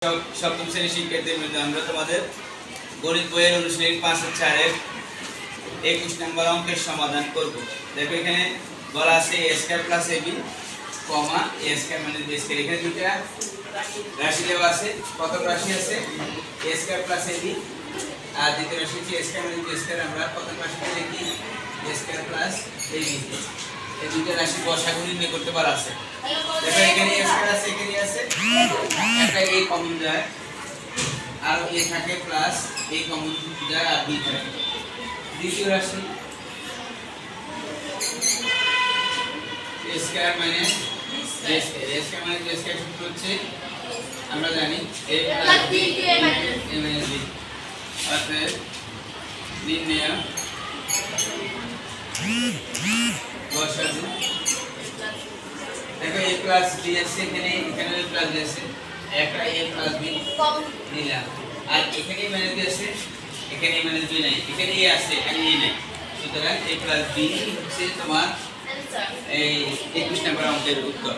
সপ্তম শ্রেণীর শিক্ষার্থীদের মধ্যে আমরা তোমাদের গণিত বইয়ের অনুশীলনী 5-4 21 নম্বর অঙ্কের সমাধান করব। দেখো এখানে বলা আছে a square plus ab comma a square minus b square. এখানে দুটো রাশি দেওয়া আছে। কত রাশি আছে? a স্কয়ার প্লাস ab আর দ্বিতীয় রাশি হচ্ছে a square minus b square. আমরা প্রথম রাশিতে লিখি a স্কয়ার প্লাস ab। এই দুটো রাশি গসাগু নির্ণয় করতে বলা আছে। দেখো এখানে a স্কয়ার আছে, এখানে আছে, একটা a কমন যায় আর a থাকে প্লাস a কমন যায় আর b থাকে। দ্বিতীয় রাশি a square minus b square. a square minus b square সূত্র হচ্ছে আমরা জানি a plus b a minus b। অতএব নির্ণয় গসাগু। দেখো a প্লাস b আছে, এখানে a প্লাস b আছে, একটা a প্লাস b নিলাম। আর এখানে মাইনাস b আছে, এখানে মাইনাস b নাই, এখানে a আছে, এখানে a নাই। সুতরাং a প্লাস b হচ্ছে তোমার এই 21 নম্বর অঙ্কের উত্তর।